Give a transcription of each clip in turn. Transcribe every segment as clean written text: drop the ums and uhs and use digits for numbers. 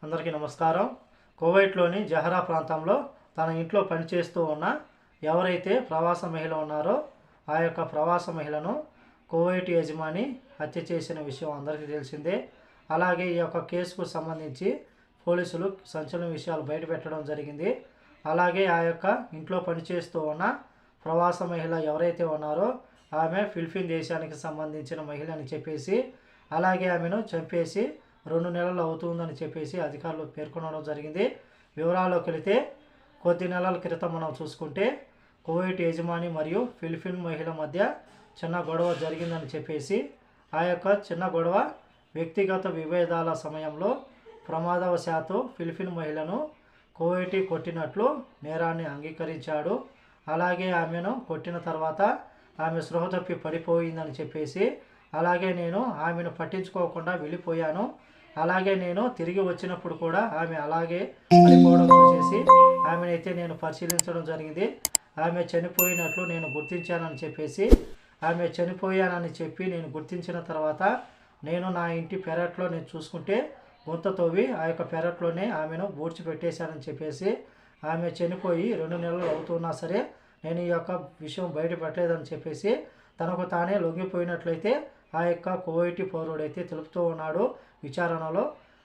అందరికీ నమస్కారం. కువైట్లోని జహరా ప్రాంతంలో తన ఇంట్లో పనిచేస్తూ ఉన్న ఎవరైతే ప్రవాస మహిళ ఉన్నారో ఆ యొక్క ప్రవాస మహిళను కువైట్ యజమాని హత్య చేసిన విషయం అందరికీ తెలిసిందే. అలాగే ఈ యొక్క కేసుకు సంబంధించి పోలీసులు సంచలన విషయాలు బయటపెట్టడం జరిగింది. అలాగే ఆ యొక్క ఇంట్లో పనిచేస్తూ ఉన్న ప్రవాస మహిళ ఎవరైతే ఉన్నారో ఆమె ఫిలిప్పీన్ దేశానికి సంబంధించిన మహిళ అని చెప్పేసి, అలాగే ఆమెను చంపేసి 2 నెలలు అవుతుందని చెప్పేసి అధికారులు పేర్కొనడం జరిగింది. వివరాల్లోకి వెళితే కొద్ది నెలల క్రితం మనం చూసుకుంటే కువైట్ యజమాని మరియు ఫిలిప్పీన్ మహిళ మధ్య చిన్న గొడవ జరిగిందని చెప్పేసి, ఆ యొక్క చిన్న గొడవ వ్యక్తిగత విభేదాల సమయంలో ప్రమాదవశాత్తు ఫిలిప్పీన్ మహిళను కువైటీ కొట్టినట్లు నేరాన్ని అంగీకరించాడు. అలాగే ఆమెను కొట్టిన తర్వాత ఆమె స్పృహ తప్పి పడిపోయిందని చెప్పేసి, అలాగే నేను ఆమెను పట్టించుకోకుండా వెళ్ళిపోయాను, అలాగే నేను తిరిగి వచ్చినప్పుడు కూడా ఆమె అలాగే పడిపోవడం చూసేసి ఆమెనైతే నేను పరిశీలించడం జరిగింది. ఆమె చనిపోయినట్లు నేను గుర్తించానని చెప్పేసి, ఆమె చనిపోయానని చెప్పి నేను గుర్తించిన తర్వాత నేను నా ఇంటి పెరట్లో నేను చూసుకుంటే గుంత తవ్వి ఆ యొక్క పెరట్లోనే ఆమెను పూడ్చిపెట్టేశానని చెప్పేసి, ఆమె చనిపోయి 2 నెలలు అవుతున్నా సరే నేను ఈ యొక్క విషయం బయట పెట్టలేదని చెప్పేసి తనకు తానే లొంగిపోయినట్లయితే ఆ యొక్క కువైటీ పౌరుడైతే తెలుపుతూ ఉన్నాడు విచారణలో.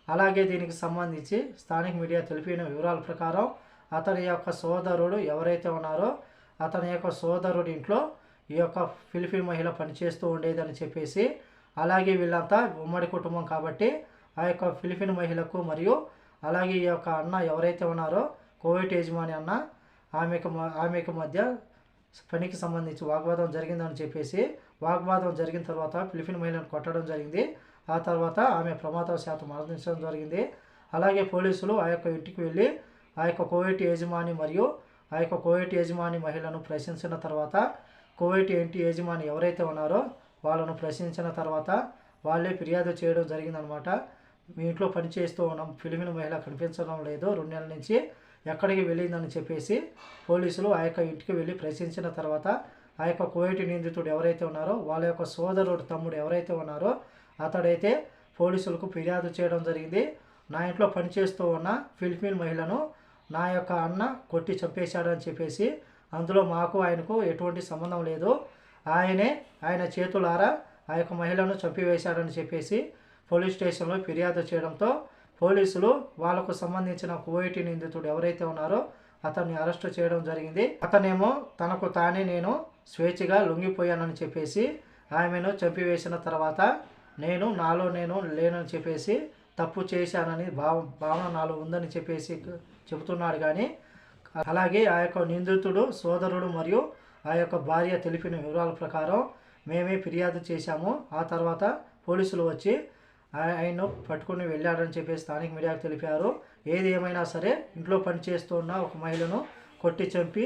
అలాగే దీనికి సంబంధించి స్థానిక మీడియా తెలిపిన వివరాల ప్రకారం అతని యొక్క సోదరుడు ఎవరైతే ఉన్నారో అతని యొక్క సోదరుడి ఇంట్లో ఈ యొక్క ఫిలిప్పీన్ మహిళ పనిచేస్తూ ఉండేదని చెప్పేసి, అలాగే వీళ్ళంతా ఉమ్మడి కుటుంబం కాబట్టి ఆ యొక్క ఫిలిప్పీన్ మహిళకు మరియు అలాగే ఈ యొక్క అన్న ఎవరైతే ఉన్నారో కువైట్ యజమాని అన్న ఆమెకు మధ్య పనికి సంబంధించి వాగ్వాదం జరిగిందని చెప్పేసి, వాగ్వాదం జరిగిన తర్వాత ఫిలిప్పీన్ మహిళను కొట్టడం జరిగింది. ఆ తర్వాత ఆమె ప్రమాదవశాత్తు మరణించడం జరిగింది. అలాగే పోలీసులు ఆ యొక్క ఇంటికి వెళ్ళి ఆ యొక్క కువైట్ యజమాని మరియు ఆ యొక్క కువైట్ యజమాని మహిళను ప్రశ్నించిన తర్వాత కువైట్ ఇంటి యజమాని ఎవరైతే ఉన్నారో వాళ్ళను ప్రశ్నించిన తర్వాత వాళ్ళే ఫిర్యాదు చేయడం జరిగిందనమాట. మీ ఇంట్లో పనిచేస్తూ ఉన్నాం, ఫిలిప్పీన్ మహిళ కనిపించడం లేదు 2 నెలల నుంచి, ఎక్కడికి వెళ్ళిందని చెప్పేసి పోలీసులు ఆ యొక్క ఇంటికి వెళ్ళి ప్రశ్నించిన తర్వాత ఆ యొక్క కువైట్ నిందితుడు ఎవరైతే ఉన్నారో వాళ్ళ యొక్క సోదరుడు తమ్ముడు ఎవరైతే ఉన్నారో అతడైతే పోలీసులకు ఫిర్యాదు చేయడం జరిగింది. నా ఇంట్లో పనిచేస్తూ ఉన్న ఫిలిప్పీన్ మహిళను నా యొక్క అన్న కొట్టి చంపేశాడని చెప్పేసి, అందులో మాకు ఆయనకు ఎటువంటి సంబంధం లేదు, ఆయన చేతులారా ఆ యొక్క మహిళను చంపివేశాడని చెప్పేసి పోలీస్ స్టేషన్లో ఫిర్యాదు చేయడంతో పోలీసులు వాళ్ళకు సంబంధించిన కువైటీ నిందితుడు ఎవరైతే ఉన్నారో అతన్ని అరెస్ట్ చేయడం జరిగింది. అతనేమో తనకు తానే నేను స్వేచ్ఛగా లొంగిపోయానని చెప్పేసి ఆమెను చంపివేసిన తర్వాత నాలో నేను లేనని చెప్పేసి తప్పు చేశానని భావన నాలో ఉందని చెప్పేసి చెబుతున్నాడు. కానీ అలాగే ఆ యొక్క నిందితుడు సోదరుడు మరియు ఆ యొక్క భార్య తెలిపిన వివరాల ప్రకారం మేమే ఫిర్యాదు చేశాము. ఆ తర్వాత పోలీసులు వచ్చి ఆయన్ను పట్టుకుని వెళ్ళాడని చెప్పేసి స్థానిక మీడియాకు తెలిపారు. ఏది ఏమైనా సరే ఇంట్లో పనిచేస్తున్న ఒక మహిళను కొట్టి చంపి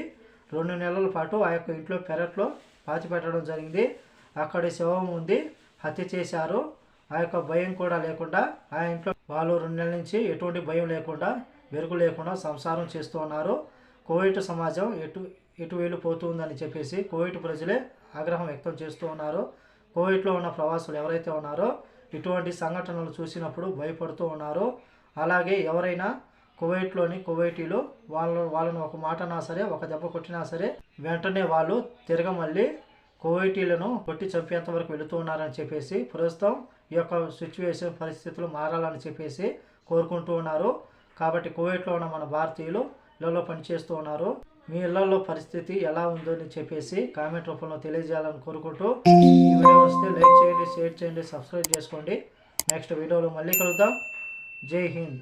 2 నెలల పాటు ఆ యొక్క ఇంట్లో పెరట్లో పాతిపెట్టడం జరిగింది. అక్కడి శవం ఉంది, హత్య చేశారు. ఆ యొక్క భయం కూడా లేకుండా ఆ ఇంట్లో వాళ్ళు 2 నెలల నుంచి ఎటువంటి భయం లేకుండా వెలుగు లేకుండా సంసారం చేస్తూ ఉన్నారు. కువైట్ సమాజం ఎటు వెళ్ళిపోతుందని చెప్పేసి కువైట్ ప్రజలే ఆగ్రహం వ్యక్తం చేస్తూ ఉన్నారు. కువైట్లో ఉన్న ప్రవాసులు ఎవరైతే ఉన్నారో ఇటువంటి సంఘటనలు చూసినప్పుడు భయపడుతూ ఉన్నారు. అలాగే ఎవరైనా కువైట్లోని కువైటీలు వాళ్ళను ఒక మాటనా సరే ఒక దెబ్బ కొట్టినా సరే వెంటనే వాళ్ళు మళ్ళీ కువైటీలను కొట్టి చంపేంత వరకు వెళుతూ ఉన్నారని చెప్పేసి ప్రస్తుతం ఈ యొక్క సిచ్యువేషన్ పరిస్థితులు మారాలని చెప్పేసి కోరుకుంటూ ఉన్నారు. కాబట్టి కువైట్లో ఉన్న మన భారతీయులు ఇళ్లలో పనిచేస్తూ ఉన్నారు. మీ ఇళ్లలో పరిస్థితి ఎలా ఉందో అని చెప్పేసి కామెంట్ రూపంలో తెలియజేయాలని కోరుకుంటూ ఈ వీడియో వస్తే లైక్ చేయండి, షేర్ చేయండి, సబ్స్క్రైబ్ చేసుకోండి. నెక్స్ట్ వీడియోలో మళ్ళీ కలుద్దాం. జై హింద్.